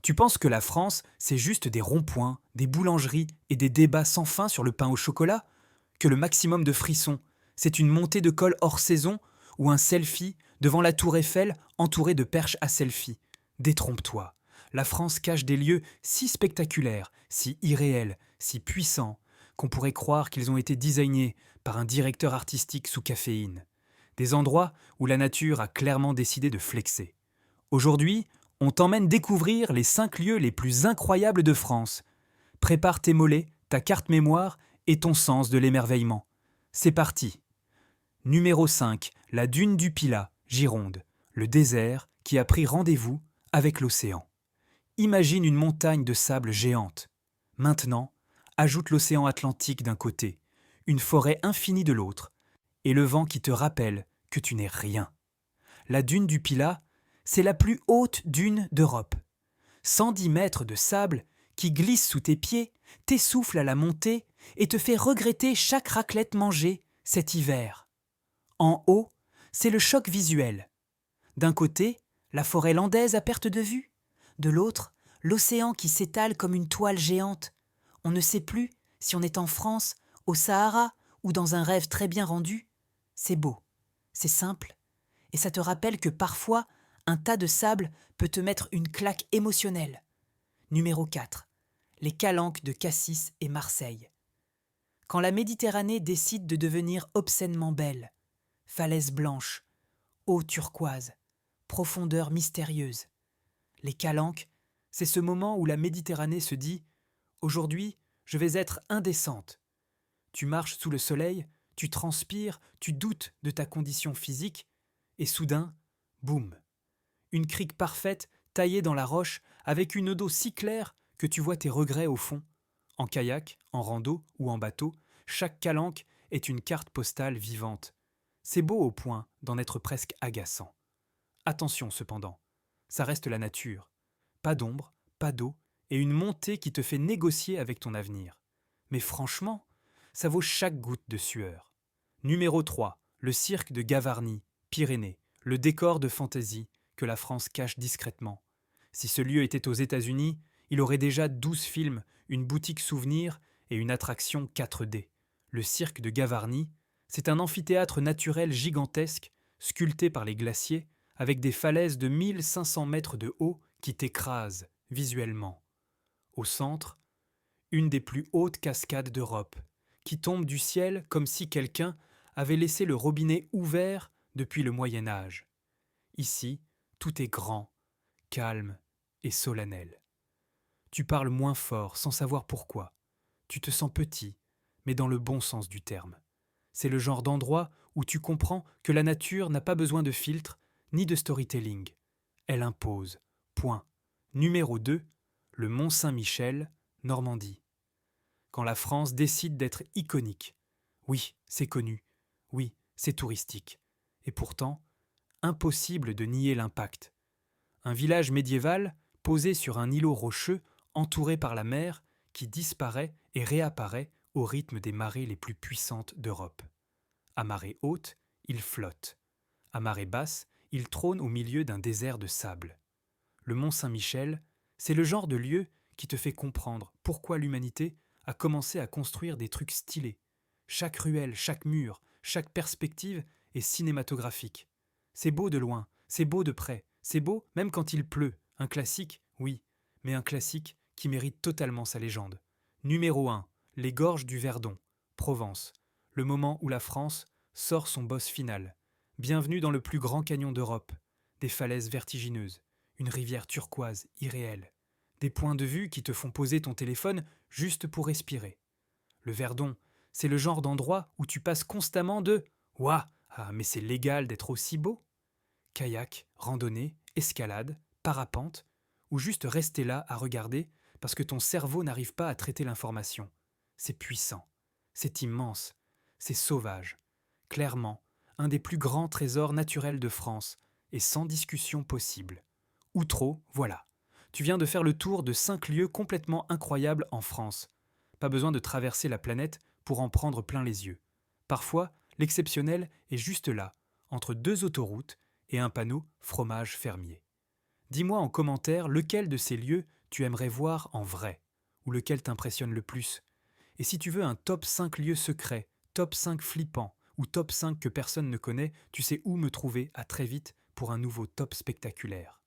Tu penses que la France, c'est juste des ronds-points, des boulangeries et des débats sans fin sur le pain au chocolat? Que le maximum de frissons, c'est une montée de col hors saison ou un selfie devant la tour Eiffel entouré de perches à selfie? Détrompe-toi. La France cache des lieux si spectaculaires, si irréels, si puissants, qu'on pourrait croire qu'ils ont été designés par un directeur artistique sous caféine. Des endroits où la nature a clairement décidé de flexer. Aujourd'hui, on t'emmène découvrir les 5 lieux les plus incroyables de France. Prépare tes mollets, ta carte mémoire et ton sens de l'émerveillement. C'est parti. Numéro 5, la dune du Pilat, Gironde. Le désert qui a pris rendez-vous avec l'océan. Imagine une montagne de sable géante. Maintenant, ajoute l'océan Atlantique d'un côté, une forêt infinie de l'autre, et le vent qui te rappelle que tu n'es rien. La dune du Pilat, c'est la plus haute dune d'Europe. 110 mètres de sable qui glisse sous tes pieds, t'essouffle à la montée et te fait regretter chaque raclette mangée cet hiver. En haut, c'est le choc visuel. D'un côté, la forêt landaise à perte de vue. De l'autre, l'océan qui s'étale comme une toile géante. On ne sait plus si on est en France, au Sahara ou dans un rêve très bien rendu. C'est beau, c'est simple, et ça te rappelle que parfois, un tas de sable peut te mettre une claque émotionnelle. Numéro 4. Les calanques de Cassis et Marseille. Quand la Méditerranée décide de devenir obscènement belle, falaises blanches, eau turquoise, profondeur mystérieuse. Les calanques, c'est ce moment où la Méditerranée se dit « Aujourd'hui, je vais être indécente ». Tu marches sous le soleil, tu transpires, tu doutes de ta condition physique, et soudain, boum. Une crique parfaite, taillée dans la roche, avec une eau d'eau si claire que tu vois tes regrets au fond. En kayak, en rando ou en bateau, chaque calanque est une carte postale vivante. C'est beau au point d'en être presque agaçant. Attention cependant, ça reste la nature. Pas d'ombre, pas d'eau, et une montée qui te fait négocier avec ton avenir. Mais franchement, ça vaut chaque goutte de sueur. Numéro 3, le cirque de Gavarnie, Pyrénées, le décor de fantaisie que la France cache discrètement. Si ce lieu était aux États-Unis, il aurait déjà 12 films, une boutique souvenir et une attraction 4D. Le cirque de Gavarnie, c'est un amphithéâtre naturel gigantesque, sculpté par les glaciers, avec des falaises de 1500 mètres de haut qui t'écrasent visuellement. Au centre, une des plus hautes cascades d'Europe, qui tombe du ciel comme si quelqu'un avait laissé le robinet ouvert depuis le Moyen Âge. Ici, tout est grand, calme et solennel. Tu parles moins fort sans savoir pourquoi. Tu te sens petit, mais dans le bon sens du terme. C'est le genre d'endroit où tu comprends que la nature n'a pas besoin de filtre ni de storytelling. Elle impose. Point. Numéro 2, le Mont Saint-Michel, Normandie. Quand la France décide d'être iconique. Oui, c'est connu. Oui, c'est touristique. Et pourtant, impossible de nier l'impact. Un village médiéval posé sur un îlot rocheux entouré par la mer qui disparaît et réapparaît au rythme des marées les plus puissantes d'Europe. À marée haute, il flotte. À marée basse, il trône au milieu d'un désert de sable. Le Mont Saint-Michel, c'est le genre de lieu qui te fait comprendre pourquoi l'humanité a commencé à construire des trucs stylés. Chaque ruelle, chaque mur, chaque perspective est cinématographique. C'est beau de loin, c'est beau de près, c'est beau même quand il pleut. Un classique, oui, mais un classique qui mérite totalement sa légende. Numéro 1, les gorges du Verdon, Provence. Le moment où la France sort son boss final. Bienvenue dans le plus grand canyon d'Europe. Des falaises vertigineuses, une rivière turquoise irréelle, des points de vue qui te font poser ton téléphone juste pour respirer. Le Verdon, c'est le genre d'endroit où tu passes constamment de Ouah, ah, mais c'est légal d'être aussi beau. Kayak, randonnée, escalade, parapente, ou juste rester là à regarder parce que ton cerveau n'arrive pas à traiter l'information. C'est puissant, c'est immense, c'est sauvage. Clairement, un des plus grands trésors naturels de France, et sans discussion possible. Outreau, voilà. Tu viens de faire le tour de 5 lieux complètement incroyables en France. Pas besoin de traverser la planète pour en prendre plein les yeux. Parfois, l'exceptionnel est juste là, entre 2 autoroutes et un panneau fromage fermier. Dis-moi en commentaire lequel de ces lieux tu aimerais voir en vrai, ou lequel t'impressionne le plus. Et si tu veux un top 5 lieux secrets, top 5 flippants, ou top 5 que personne ne connaît, tu sais où me trouver. À très vite pour un nouveau top spectaculaire.